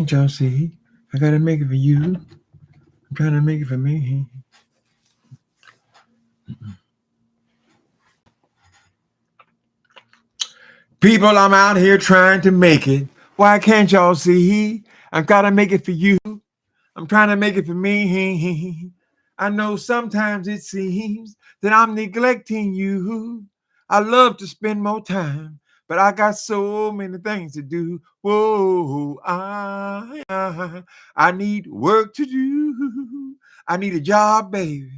Can't y'all see? I gotta make it for you. I'm trying to make it for me. People, I'm out here trying to make it. Why can't y'all see? I gotta make it for you. I'm trying to make it for me. I know sometimes it seems that I'm neglecting you. I love to spend more time, but I got so many things to do. Whoa, I need work to do. I need a job, baby.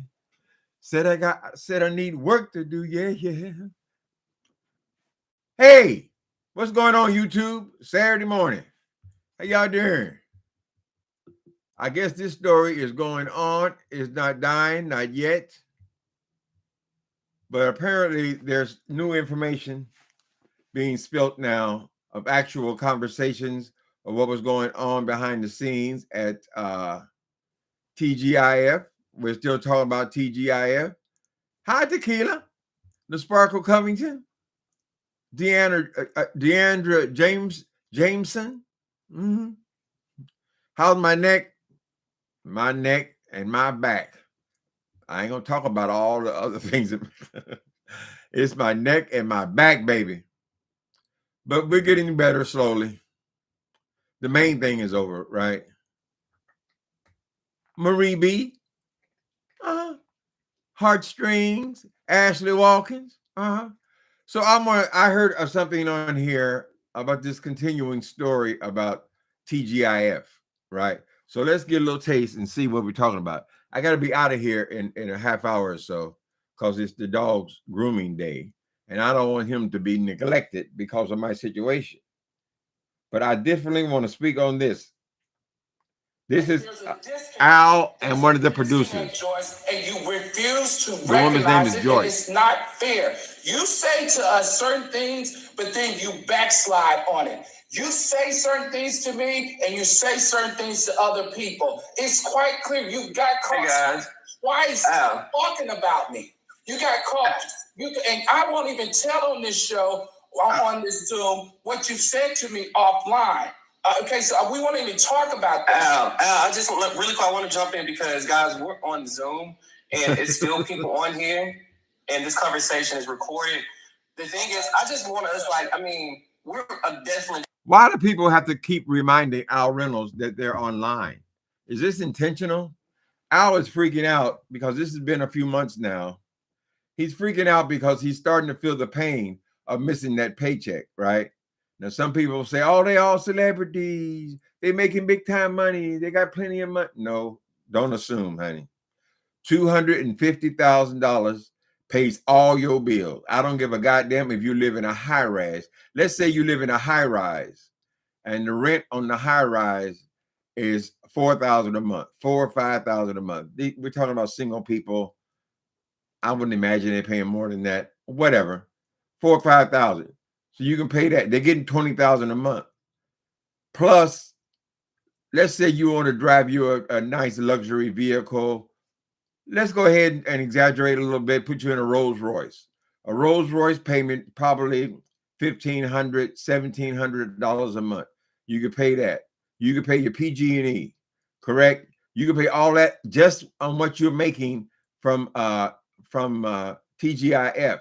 Said I need work to do. Yeah, yeah. Hey, what's going on, YouTube? Saturday morning. How y'all doing? I guess this story is going on. It's not dying, not yet. But apparently, there's new information being spilt now of actual conversations of what was going on behind the scenes at TGIF. We're still talking about TGIF. Hi, Tequila, the Sparkle Covington, Deandra Jameson. Mm-hmm. How's my neck? My neck and my back. I ain't gonna talk about all the other things. It's my neck and my back, baby. But we're getting better slowly. The main thing is over, right? Marie B. Uh-huh. Heartstrings. Ashley Walkins. Uh-huh. So I heard of something on here about this continuing story about TGIF, right? So let's get a little taste and see what we're talking about. I got to be out of here in a half hour or so because it's the dog's grooming day. And I don't want him to be neglected because of my situation. But I definitely want to speak on this. This is Al and one of the producers. And you refuse to recognize it, and it's not fair. You say to us certain things, but then you backslide on it. You say certain things to me, and you say certain things to other people. It's quite clear you got caught twice talking about me. You got caught. And I won't even tell on this show, on this Zoom, what you said to me offline. Okay, so we won't even talk about that. Al, I just really quick, I want to jump in because, guys, we're on Zoom and it's still people on here and this conversation is recorded. The thing is, I just want us, we're definitely. Why do people have to keep reminding Al Reynolds that they're online? Is this intentional? Al is freaking out because this has been a few months now. He's freaking out because he's starting to feel the pain of missing that paycheck, right? Now, some people say, oh, they all celebrities. They making big time money. They got plenty of money. No, don't assume, honey. $250,000 pays all your bills. I don't give a goddamn if you live in a high rise. Let's say you live in a high rise and the rent on the high rise is $4,000 a month, $4,000 or $5,000 a month. We're talking about single people. I wouldn't imagine they're paying more than that. Whatever, 4,000 or 5,000. So you can pay that. They're getting 20,000 a month. Plus, let's say you want to drive you a nice luxury vehicle. Let's go ahead and exaggerate a little bit. Put you in a Rolls Royce. A Rolls Royce payment probably $1,500, $1,700 a month. You could pay that. You could pay your PG&E, correct? You could pay all that just on what you're making from TGIF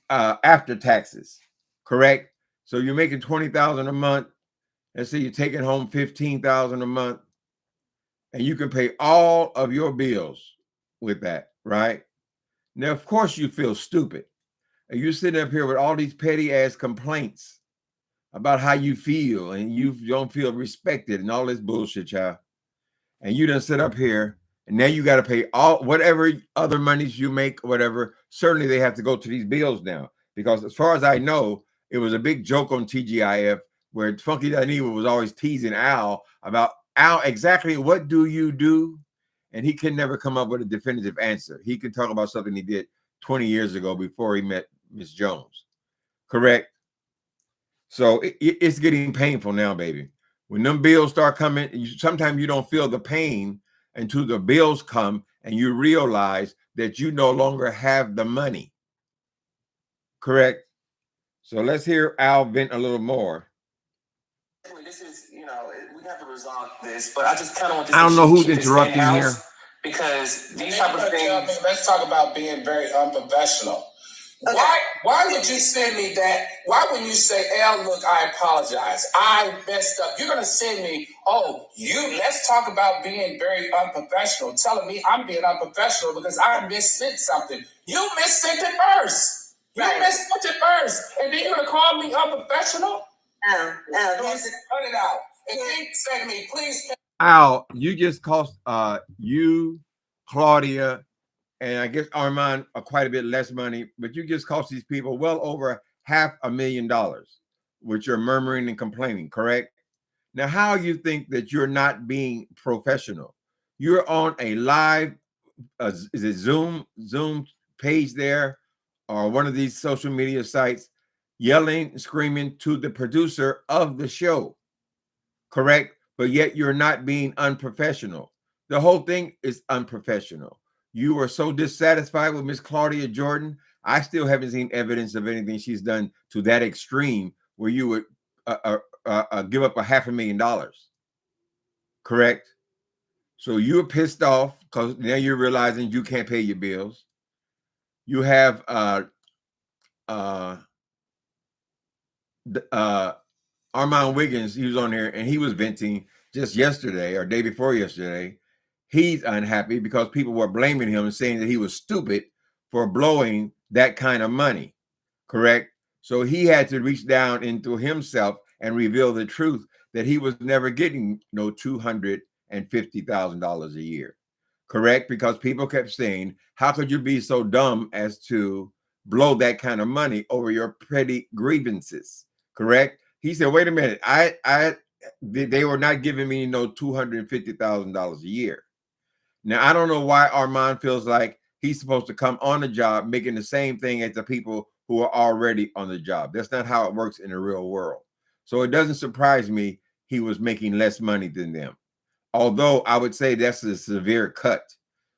after taxes, correct? So you're making $20,000 a month. Let's say you're taking home $15,000 a month, and you can pay all of your bills with that, right? Now, of course, you feel stupid, and you're sitting up here with all these petty ass complaints about how you feel, and you don't feel respected, and all this bullshit, y'all. And you done sit up here. And now you got to pay all whatever other monies you make, whatever. Certainly they have to go to these bills now. Because as far as I know, it was a big joke on TGIF where Funky Dineva was always teasing Al about, Al, exactly what do you do? And he can never come up with a definitive answer. He can talk about something he did 20 years ago before he met Miss Jones. Correct? So it's getting painful now, baby. When them bills start coming, sometimes you don't feel the pain until the bills come and you realize that you no longer have the money. Correct? So let's hear Al vent a little more. This is, We have to resolve this, but I just kind of want this. I don't know who's interrupting here. Because these type of things. Let's talk about being very unprofessional. Okay. Why would you send me that? Why wouldn't you say, "El, look, I apologize. I messed up." You're gonna send me, let's talk about being very unprofessional, telling me I'm being unprofessional because I missent something. You missent it first. You missent it first. And then you're gonna call me unprofessional? No, cut it out. And then say to me, please. Al, you just cost you, Claudia, and I guess Arman quite a bit less money, but you just cost these people well over $500,000 with your murmuring and complaining, correct? Now, how you think that you're not being professional? You're on a live, is it Zoom page there, or one of these social media sites, yelling, screaming to the producer of the show, correct? But yet you're not being unprofessional. The whole thing is unprofessional. You were so dissatisfied with Miss Claudia Jordan. I still haven't seen evidence of anything she's done to that extreme where you would give up $500,000. Correct? So you're pissed off because now you're realizing you can't pay your bills. You have Arman Wiggins, he was on there and he was venting just yesterday or day before yesterday. He's unhappy because people were blaming him and saying that he was stupid for blowing that kind of money, correct? So he had to reach down into himself and reveal the truth that he was never getting no $250,000 a year, correct? Because people kept saying, how could you be so dumb as to blow that kind of money over your petty grievances, correct? He said, wait a minute, they were not giving me no $250,000 a year. Now, I don't know why Arman feels like he's supposed to come on the job making the same thing as the people who are already on the job. That's not how it works in the real world. So it doesn't surprise me he was making less money than them. Although I would say that's a severe cut.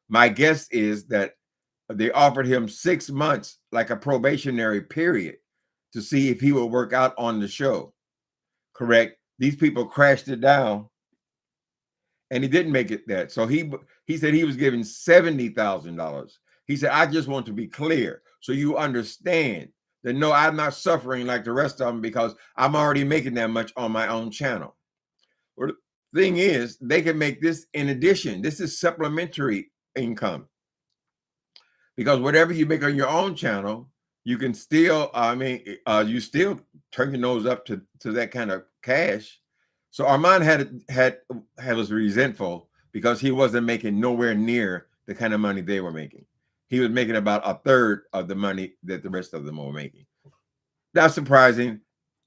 My guess is that they offered him 6 months, like a probationary period, to see if he would work out on the show. Correct? These people crashed it down and he didn't make it that. So he said he was given $70,000. He said, I just want to be clear so you understand that no, I'm not suffering like the rest of them because I'm already making that much on my own channel. Well, the thing is, they can make this in addition. This is supplementary income. Because whatever you make on your own channel, you can still, you still turn your nose up to that kind of cash. So Arman was resentful because he wasn't making nowhere near the kind of money they were making. He was making about a third of the money that the rest of them were making. That's surprising.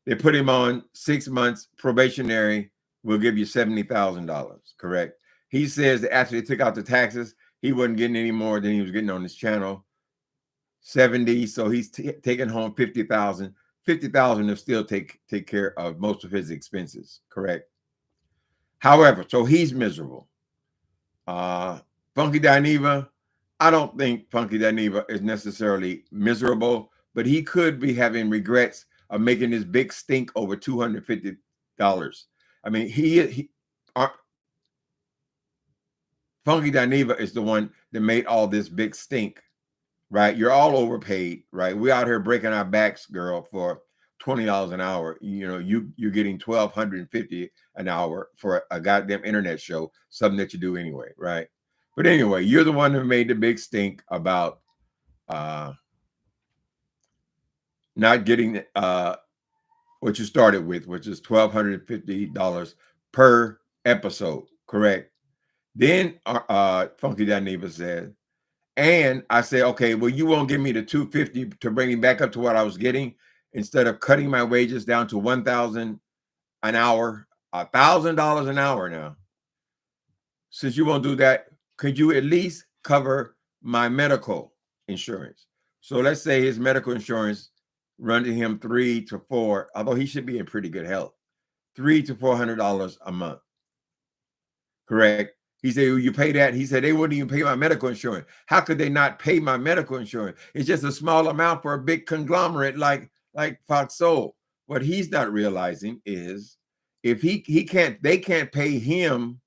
They put him on 6 months probationary. We'll give you $70,000, correct? He says that after they took out the taxes, he wasn't getting any more than he was getting on his channel. 70, so he's taking home 50,000. 50,000 will still take care of most of his expenses, correct? However, so he's miserable. Funky Dineva, I don't think Funky Dineva is necessarily miserable, but he could be having regrets of making this big stink over $250. I mean, Funky Dineva is the one that made all this big stink, right? You're all overpaid, right? We're out here breaking our backs, girl, for $20 an hour. You know, you're getting $1,250 an hour for a goddamn internet show, something that you do anyway, right? But anyway, you're the one who made the big stink about not getting what you started with, which is $1,250 per episode, correct? Then Funky Dineva said, and I said, okay, well, you won't give me the $250 to bring me back up to what I was getting instead of cutting my wages down to $1,000 an hour, $1,000 an hour now. Since you won't do that, could you at least cover my medical insurance? So let's say his medical insurance run to him $300 to $400, although he should be in pretty good health, $300 to $400 a month. Correct? He said, well, you pay that? He said, they wouldn't even pay my medical insurance. How could they not pay my medical insurance? It's just a small amount for a big conglomerate like Fox Soul. What he's not realizing is if he can't, they can't pay him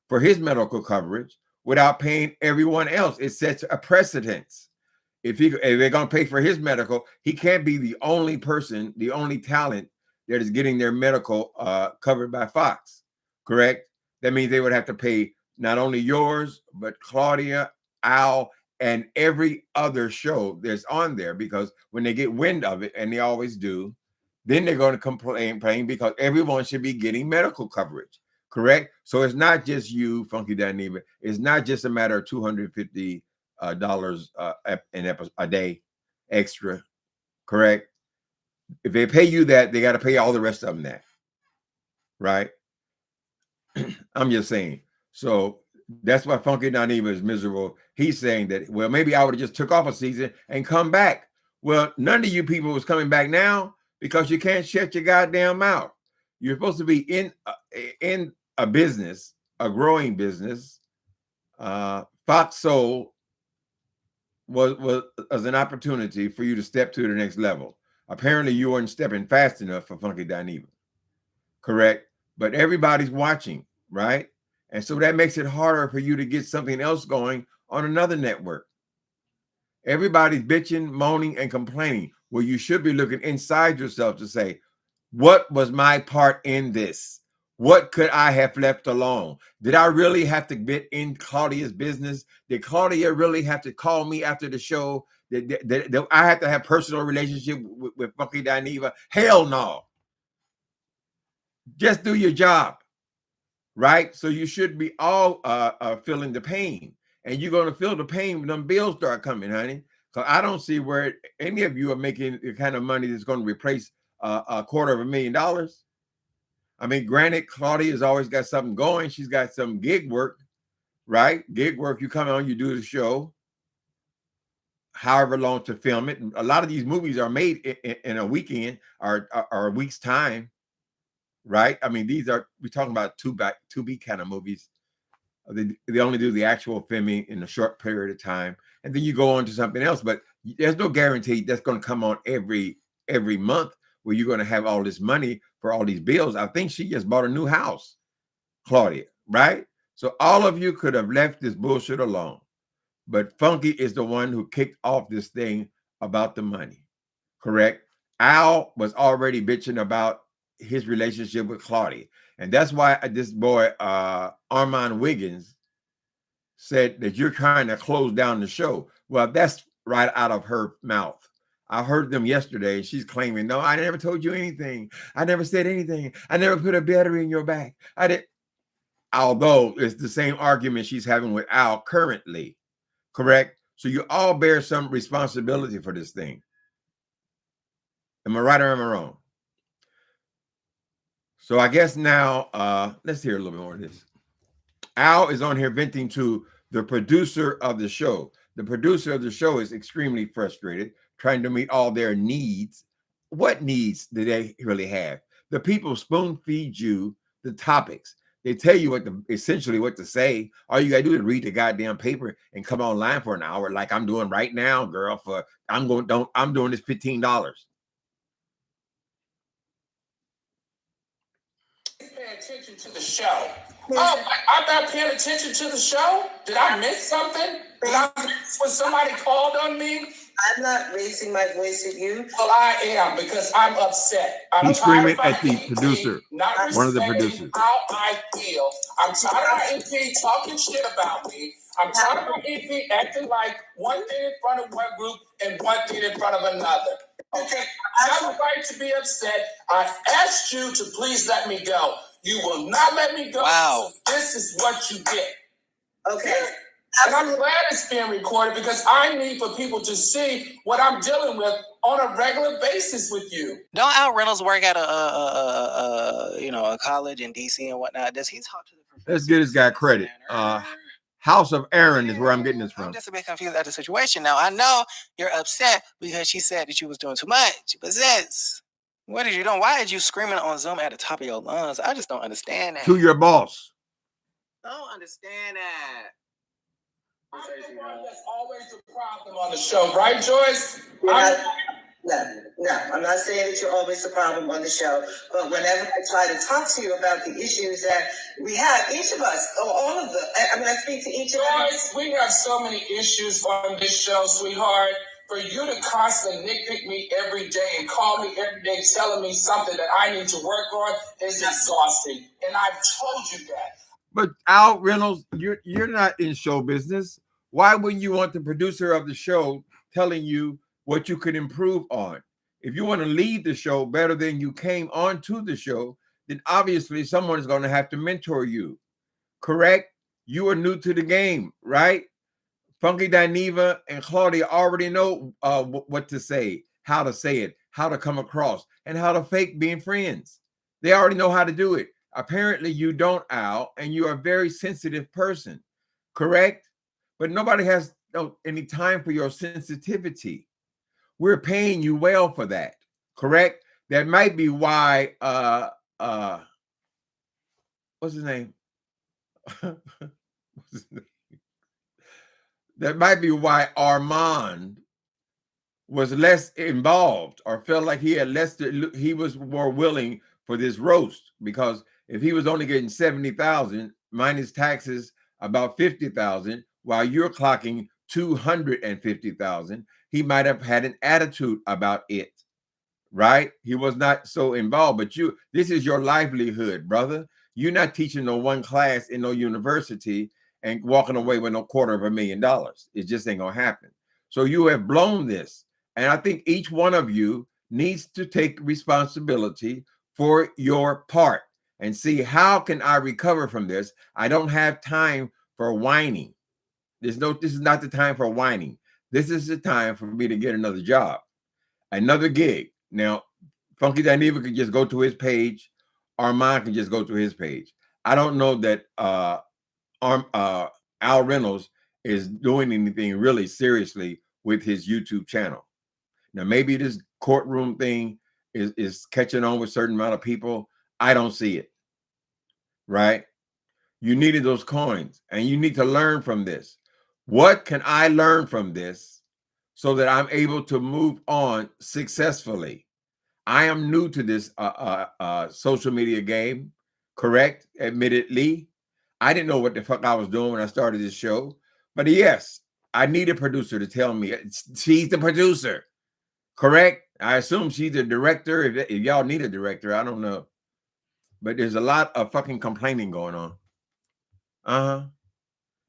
for his medical coverage without paying everyone else. It sets a precedence. If they're going to pay for his medical, he can't be the only person, the only talent that is getting their medical covered by Fox. Correct? That means they would have to pay not only yours, but Claudia, Al, and every other show that's on there, because when they get wind of it, and they always do, then they're going to complain because everyone should be getting medical coverage. Correct? So it's not just you, Funky Dineva. It's not just a matter of $250 a day extra. Correct? If they pay you that, they got to pay all the rest of them that. Right? I'm just saying. So that's why Funky Dineva is miserable. He's saying that, well, maybe I would have just took off a season and come back. Well, none of you people was coming back now because you can't shut your goddamn mouth. You're supposed to be in a business, a growing business. Fox Soul was an opportunity for you to step to the next level. Apparently, you weren't stepping fast enough for Funky Dineva. Correct? But everybody's watching, right? And so that makes it harder for you to get something else going on another network. Everybody's bitching, moaning, and complaining. Well, you should be looking inside yourself to say, what was my part in this? What could I have left alone? Did I really have to get in Claudia's business? Did Claudia really have to call me after the show? Did I have to have personal relationship with Funky Dineva? Hell no. Just do your job, right? So you should be all feeling the pain. And you're going to feel the pain when them bills start coming, honey. So I don't see where any of you are making the kind of money that's going to replace $250,000. I mean, granted, Claudia's always got something going. She's got some gig work, right? Gig work, you come on, you do the show, however long to film it. And a lot of these movies are made in a weekend or a week's time, right? I mean, we're talking about 2B kind of movies. They only do the actual filming in a short period of time, and then you go on to something else. But there's no guarantee that's going to come on every month where you're going to have all this money for all these bills. I think she just bought a new house, Claudia, right? So all of you could have left this bullshit alone. But Funky is the one who kicked off this thing about the money, correct? Al was already bitching about his relationship with Claudia. And that's why this boy, Arman Wiggins, said that you're trying to close down the show. Well, that's right out of her mouth. I heard them yesterday. She's claiming, no, I never told you anything. I never said anything. I never put a battery in your back. I did. Although it's the same argument she's having with Al currently, correct? So you all bear some responsibility for this thing. Am I right or am I wrong? So I guess now, let's hear a little bit more of this. Al is on here venting to the producer of the show. The producer of the show is extremely frustrated, trying to meet all their needs. What needs do they really have? The people spoon feed you the topics. They tell you essentially what to say. All you gotta do is read the goddamn paper and come online for an hour, like I'm doing right now, girl. I'm doing this $15. Pay attention to the show. Oh, I'm not paying attention to the show? Did I miss something? When somebody called on me? I'm not raising my voice at you. Well, I am, because I'm upset. He's screaming at the producer, one of the producers. How I feel. I'm tired of EP talking shit about me. I'm tired of EP acting like one thing in front of one group and one thing in front of another. Okay, I have a right to be upset. I asked you to please let me go. You will not let me go. Wow. So this is what you get. Okay. And I'm glad it's being recorded, because I need for people to see what I'm dealing with on a regular basis with you. Don't Al Reynolds work at a college in DC and whatnot? Does he talk to the professors? Let's give this guy credit. House of Aaron is where I'm getting this from. I'm just a bit confused at the situation. Now, I know you're upset because she said that you was doing too much. But sis, what did you doing? Why did you screaming on Zoom at the top of your lungs? I just don't understand that. To your boss. Don't understand that. I'm the one that's always the problem on the show, right, Joyce? No, I'm not saying that you're always the problem on the show, but whenever I try to talk to you about the issues that we have, each of us, all of them, I speak to each of us. We have so many issues on this show, sweetheart. For you to constantly nitpick me every day and call me every day telling me something that I need to work on is exhausting. And I've told you that. But Al Reynolds, you're not in show business. Why wouldn't you want the producer of the show telling you what you could improve on? If you want to lead the show better than you came onto the show, then obviously someone is going to have to mentor you. Correct? You are new to the game, right? Funky Dineva and Claudia already know what to say, how to say it, how to come across, and how to fake being friends. They already know how to do it. Apparently you don't, Al, and you're a very sensitive person, correct? But nobody has any time for your sensitivity. We're paying you well for that, correct? That might be why, what's his name? What's his name? That might be why Arman was less involved or felt like he had less he was more willing for this roast, because if he was only getting 70,000 minus taxes about 50,000 while you're clocking 250,000, he might have had an attitude about it, right? He was not so involved. But this is your livelihood, brother. You're not teaching no one class in no university and walking away with no $250,000. It just ain't gonna happen. So you have blown this. And I think each one of you needs to take responsibility for your part and see, how can I recover from this? I don't have time for whining. This is not the time for whining. This is the time for me to get another job, another gig. Now, Funky Dineva can just go to his page. Arman can just go to his page. I don't know that Al Reynolds is doing anything really seriously with his YouTube channel. Now, maybe this courtroom thing is catching on with a certain amount of people. I don't see it, right? You needed those coins, and you need to learn from this. What can I learn from this so that I'm able to move on successfully? I am new to this social media game, correct? Admittedly, I didn't know what the fuck I was doing when I started this show. But yes, I need a producer to tell me. She's the producer, correct? I assume she's the director. If y'all need a director, I don't know. But there's a lot of fucking complaining going on.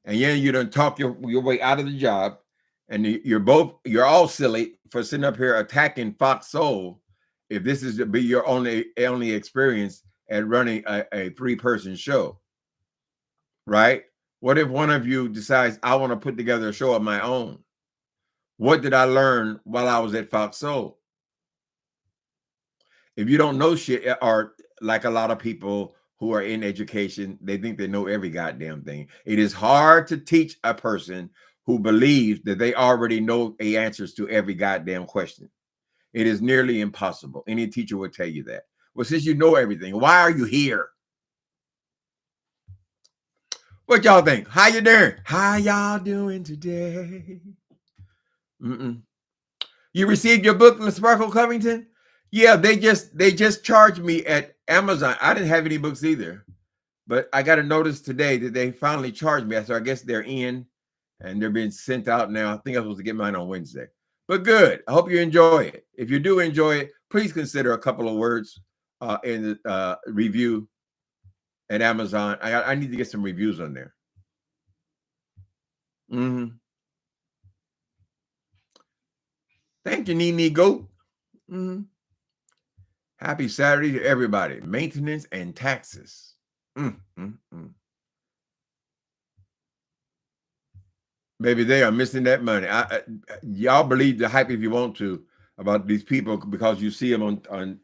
And yeah, you done talk your way out of the job, and you're all silly for sitting up here attacking Fox Soul. If this is to be your only experience at running a 3-person show, right? What if one of you decides, I want to put together a show of my own? What did I learn while I was at Fox Soul? If you don't know shit, or like a lot of people who are in education, they think they know every goddamn thing. It is hard to teach a person who believes that they already know the answers to every goddamn question. It is nearly impossible. Any teacher would tell you that. Well, since you know everything, why are you here? What y'all think? How you doing? How y'all doing today? You received your book from Sparkle Covington? Yeah, they just charged me at Amazon. I didn't have any books either, but I got a notice today that they finally charged me. So I guess they're in and they're being sent out now. I think I was supposed to get mine on Wednesday. But good. I hope you enjoy it. If you do enjoy it, please consider a couple of words in the review at Amazon. I need to get some reviews on there. Thank you, Nene Goat. Happy Saturday to everybody. Maintenance and taxes. Maybe they are missing that money. Y'all believe the hype if you want to about these people, because you see them on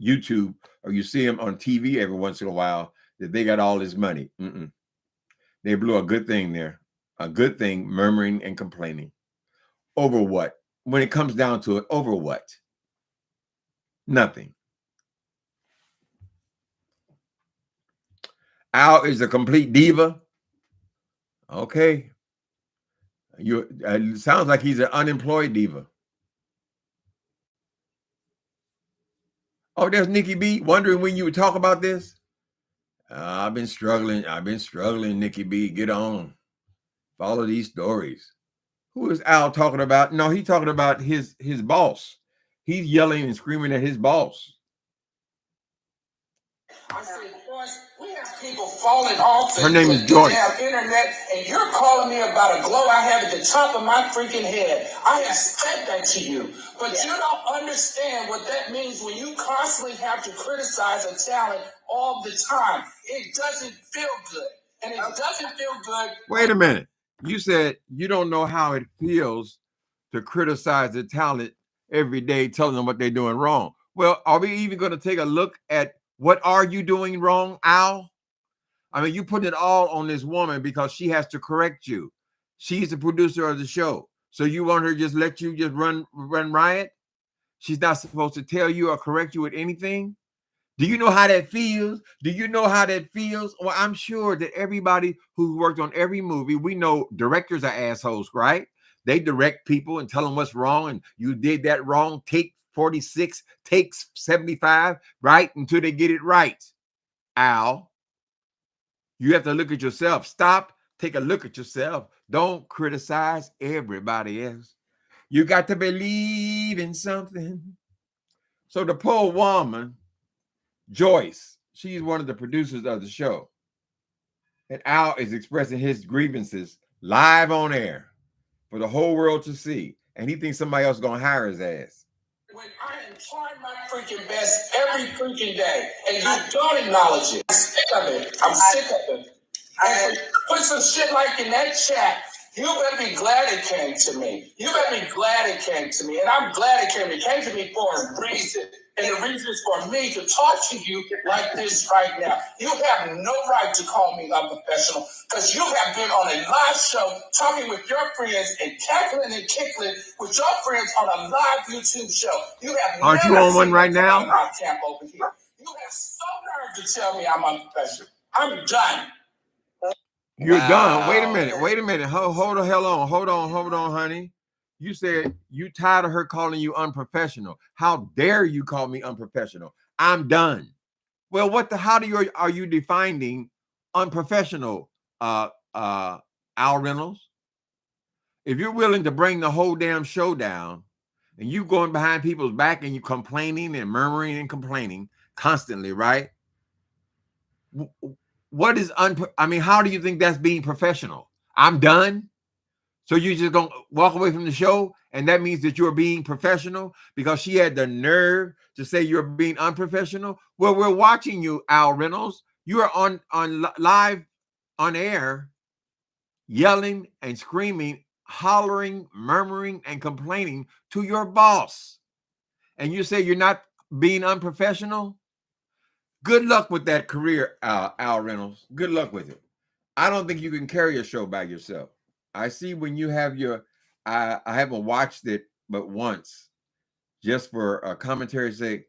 YouTube, or you see them on TV every once in a while, that they got all this money. They blew a good thing there. A good thing, murmuring and complaining. Over what? When it comes down to it, over what? Nothing. Al is a complete diva. Okay. It sounds like he's an unemployed diva. Oh, there's Nikki B. Wondering when you would talk about this. I've been struggling. Nikki B. Get on. Follow these stories. Who is Al talking about? No, he's talking about his boss. He's yelling and screaming at his boss. I said, boys, we have people falling off Her name is Joyce. The internet, and you're calling me about a glow I have at the top of my freaking head. I have said that to you, but you don't understand what that means when you constantly have to criticize a talent all the time. It doesn't feel good, and it doesn't feel good. Wait a minute. You said you don't know how it feels to criticize the talent every day, telling them what they're doing wrong. Well, are we even going to take a look at what are you doing wrong, Al? I mean, you put it all on this woman because she has to correct you. She's the producer of the show. So you want her to just let you just run riot? She's not supposed to tell you or correct you with anything? Do you know how that feels? Do you know how that feels? Well, I'm sure that everybody who worked on every movie, we know directors are assholes, right? They direct people and tell them what's wrong, and you did that wrong. Take 46, takes 75, right? Until they get it right. Al, you have to look at yourself. Stop, take a look at yourself. Don't criticize everybody else. You got to believe in something. So the poor woman, Joyce, she's one of the producers of the show. And Al is expressing his grievances live on air for the whole world to see. And he thinks somebody else is going to hire his ass. When I am trying my freaking best every freaking day, and you don't acknowledge it. I'm sick of it. I'm sick of it. And put some shit like in that chat. You better be glad it came to me. You better be glad it came to me. And I'm glad it came. It came to me for a reason. And the reason is for me to talk to you like this right now. You have no right to call me unprofessional because you have been on a live show talking with your friends and cackling and kickling with your friends on a live YouTube show. You have Aren't you on one right now? My camp over here. You have so nerve to tell me I'm unprofessional. I'm done. You're done. Wait a minute. Hold the hell on. Hold on, honey. You said you tired of her calling you unprofessional. How dare you call me unprofessional? I'm done. Well, how are you defining unprofessional, Al Reynolds? If you're willing to bring the whole damn show down and you going behind people's back and you complaining and murmuring and complaining constantly, right? What is how do you think that's being professional? I'm done. So you're just gonna walk away from the show, and that means that you're being professional because she had the nerve to say you're being unprofessional. Well, we're watching you, Al Reynolds. You are on live on air, yelling and screaming, hollering, murmuring, and complaining to your boss, and you say you're not being unprofessional. Good luck with that career, Al Reynolds. Good luck with it. I don't think you can carry a show by yourself. I see when you have I haven't watched it but once, just for a commentary's sake.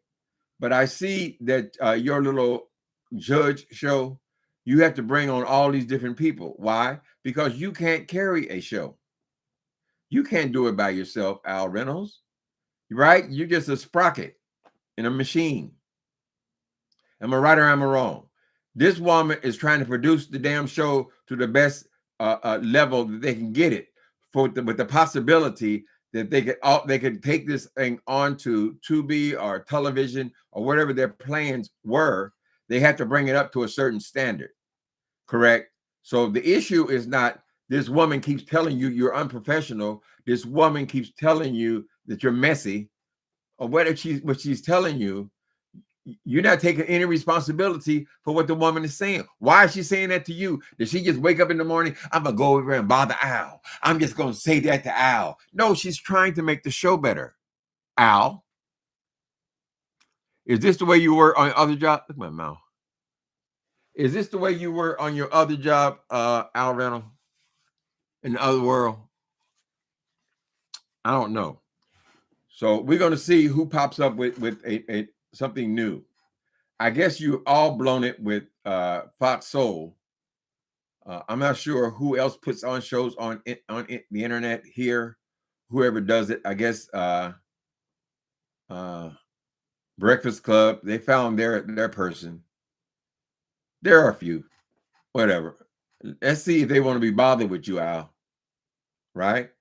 But I see that your little judge show, you have to bring on all these different people. Why? Because you can't carry a show. You can't do it by yourself, Al Reynolds. Right? You're just a sprocket in a machine. Am I right or am I wrong? This woman is trying to produce the damn show to the best level that they can get it, with the possibility that they could take this thing onto Tubi or television or whatever their plans were. They have to bring it up to a certain standard, correct? So the issue is not this woman keeps telling you you're unprofessional. This woman keeps telling you that you're messy, or what she's telling you. You're not taking any responsibility for what the woman is saying. Why is she saying that to you? Did she just wake up in the morning? I'm going to go over and bother Al. I'm just going to say that to Al. No, she's trying to make the show better. Al, is this the way you were on your other job? Look at my mouth. Is this the way you were on your other job, Al Reynolds, in the other world? I don't know. So we're going to see who pops up with something new. I guess you all blown it with Fox Soul. I'm not sure who else puts on shows on the internet here. Whoever does it, I guess. Breakfast Club, they found their person. There are a few, whatever. Let's see if they want to be bothered with you, Al. Right?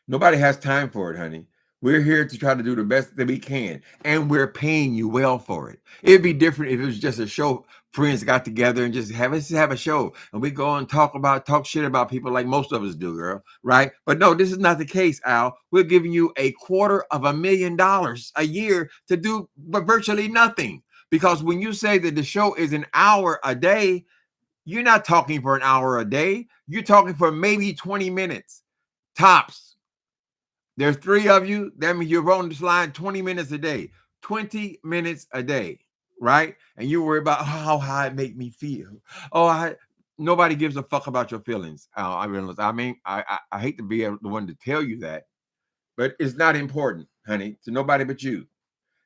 Nobody has time for it, honey. We're here to try to do the best that we can, and we're paying you well for it. It'd be different if it was just a show. Friends got together and just have a show, and we go and talk shit about people like most of us do, girl. Right? But no, this is not the case, Al. We're giving you $250,000 a year to do but virtually nothing. Because when you say that the show is an hour a day, you're not talking for an hour a day. You're talking for maybe 20 minutes tops. There's 3 of you. That means you're on this line 20 minutes a day. 20 minutes a day, right? And you worry about how it make me feel. Nobody gives a fuck about your feelings. I realize. I mean, I hate to be the one to tell you that, but it's not important, honey, to nobody but you.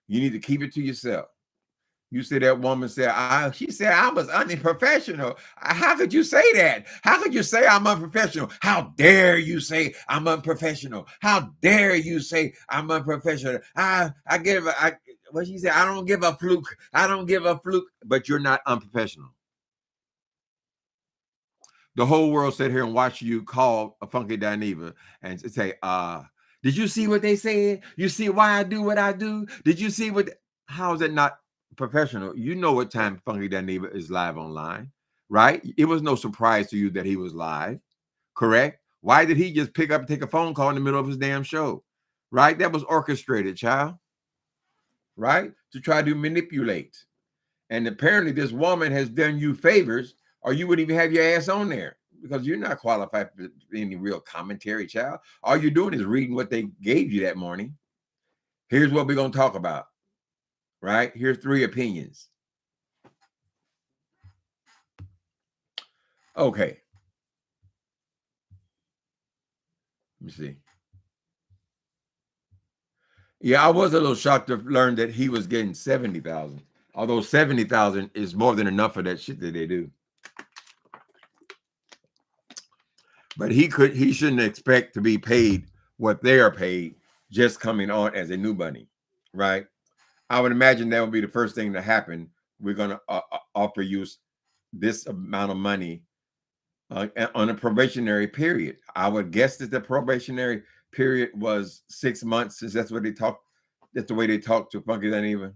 You need to keep it to yourself. You see that woman said, she said I was unprofessional. How could you say that? How could you say I'm unprofessional? How dare you say I'm unprofessional? How dare you say I'm unprofessional? What she said, I don't give a fluke. I don't give a fluke, but you're not unprofessional. The whole world sat here and watched you call a Funky Dineva and say, did you see what they said? You see why I do what I do? Did you see how is it not professional? You know what time Funky Dineva is live online, right? It was no surprise to you that he was live, correct? Why did he just pick up and take a phone call in the middle of his damn show, right? That was orchestrated, child, right? To try to manipulate. And apparently this woman has done you favors, or you wouldn't even have your ass on there, because you're not qualified for any real commentary, child. All you're doing is reading what they gave you that morning. Here's what we're going to talk about, right? Here's 3 opinions. Okay. Let me see. Yeah, I was a little shocked to learn that he was getting 70,000. Although 70,000 is more than enough for that shit that they do. But he shouldn't expect to be paid what they are paid just coming on as a new bunny, right? I would imagine that would be the first thing to happen. We're going to offer you this amount of money on a probationary period. I would guess that the probationary period was 6 months, since that's what they talk. That's the way they talk to Funky Dineva.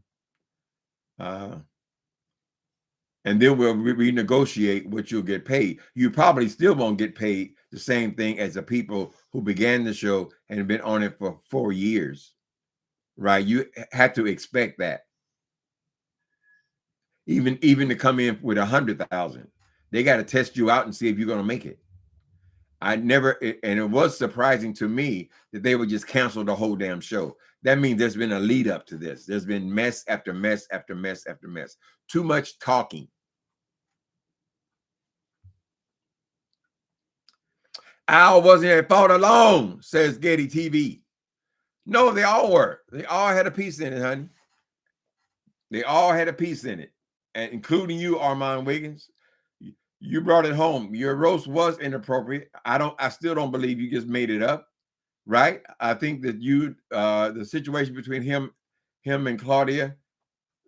And then we'll renegotiate what you'll get paid. You probably still won't get paid the same thing as the people who began the show and have been on it for 4 years, right? You have to expect that. Even to come in with 100,000, they got to test you out and see if you're going to make it. And it was surprising to me that they would just cancel the whole damn show. That means there's been a lead up to this. There's been mess after mess after mess after mess. Too much talking. Al wasn't at fault alone, says Getty TV. No, they all were. They all had a piece in it, honey. They all had a piece in it, and including you, Arman Wiggins. You brought it home. Your roast was inappropriate. I still don't believe you just made it up, right? I think that the situation between him and Claudia,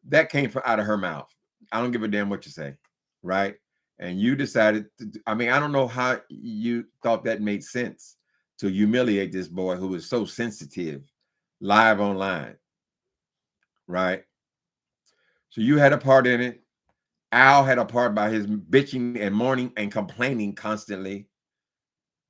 that came from out of her mouth. I don't give a damn what you say, right? And you decided I don't know how you thought that made sense to humiliate this boy who was so sensitive live online, right? So you had a part in it. Al had a part by his bitching and mourning and complaining constantly.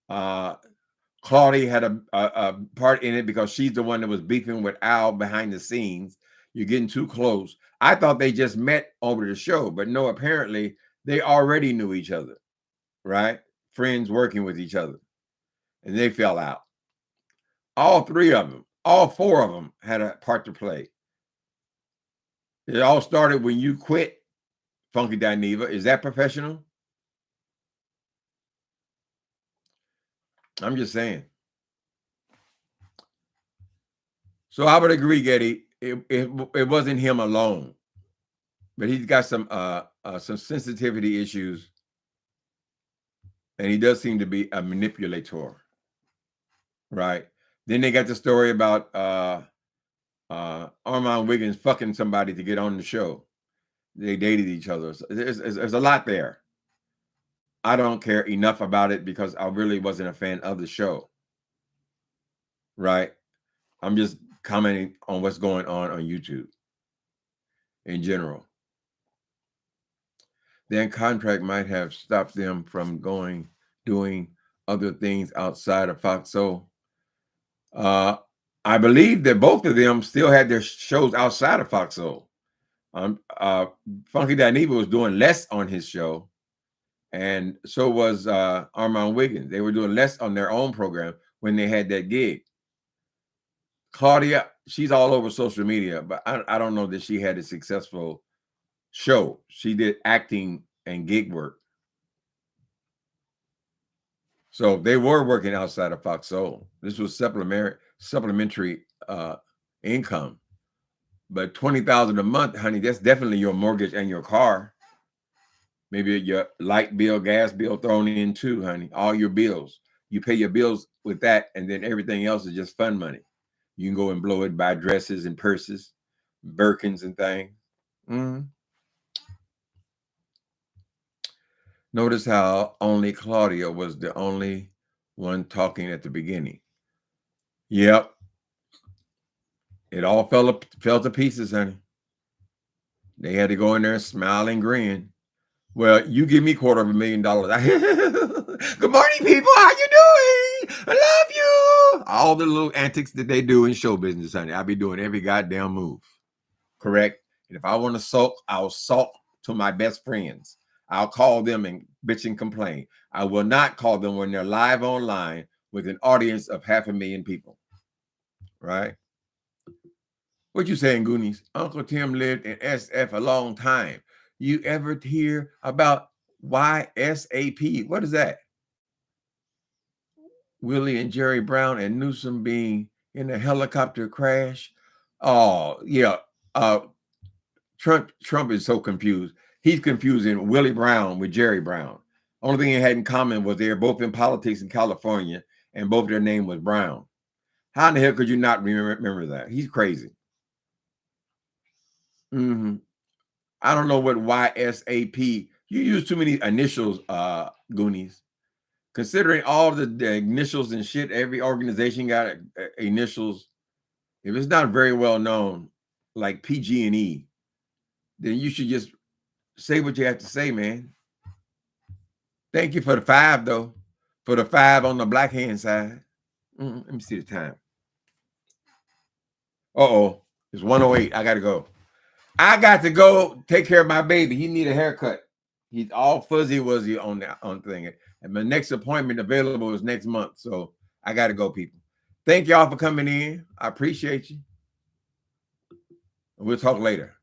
Claudia had a part in it because she's the one that was beefing with Al behind the scenes. You're getting too close. I thought they just met over the show, but no, apparently they already knew each other, right? Friends working with each other, and they fell out. All 3 of them, all 4 of them had a part to play. It all started when you quit Funky Dineva. Is that professional? I'm just saying. So I would agree, Getty. It wasn't him alone, but he's got some sensitivity issues, and he does seem to be a manipulator, right? Then they got the story about Arman Wiggins fucking somebody to get on the show. They dated each other. So there's a lot there. I don't care enough about it because I really wasn't a fan of the show. Right? I'm just commenting on what's going on YouTube in general. Then contract might have stopped them from doing other things outside of Fox. So I believe that both of them still had their shows outside of Fox. So Funky Dineva was doing less on his show, and so was Arman Wiggins. They were doing less on their own program when they had that gig. Claudia, she's all over social media, but I don't know that she had a successful show. She did acting and gig work. So they were working outside of Fox Soul. This was supplementary income. But $20,000 a month, honey, that's definitely your mortgage and your car. Maybe your light bill, gas bill thrown in too, honey. All your bills. You pay your bills with that, and then everything else is just fun money. You can go and blow it, buy dresses and purses, Birkins and things. Notice how only Claudia was the only one talking at the beginning. Yep. It all fell to pieces, honey. They had to go in there and smile and grin. Well, you give me $250,000. Good morning, people. How you doing? I love you. All the little antics that they do in show business, honey. I'll be doing every goddamn move. Correct? And if I want to sulk, I'll sulk to my best friends. I'll call them and bitch and complain. I will not call them when they're live online with an audience of 500,000 people. Right? What you saying, Goonies? Uncle Tim lived in SF a long time. You ever hear about YSAP? What is that? Willie and Jerry Brown and Newsom being in a helicopter crash. Oh, yeah. Trump is so confused. He's confusing Willie Brown with Jerry Brown. Only thing they had in common was they were both in politics in California, and both their name was Brown. How in the hell could you not remember that? He's crazy. I don't know what YSAP. You use too many initials, Goonies. Considering all the initials and shit, every organization got initials. If it's not very well known, like PG&E, then you should just say what you have to say, man. Thank you for the 5, though. For the 5 on the black hand side. Let me see the time. It's 1:08. I got to go. I got to go take care of my baby. He need a haircut. He's all fuzzy-wuzzy on the thing. And my next appointment available is next month. So I got to go, people. Thank y'all for coming in. I appreciate you. We'll talk later.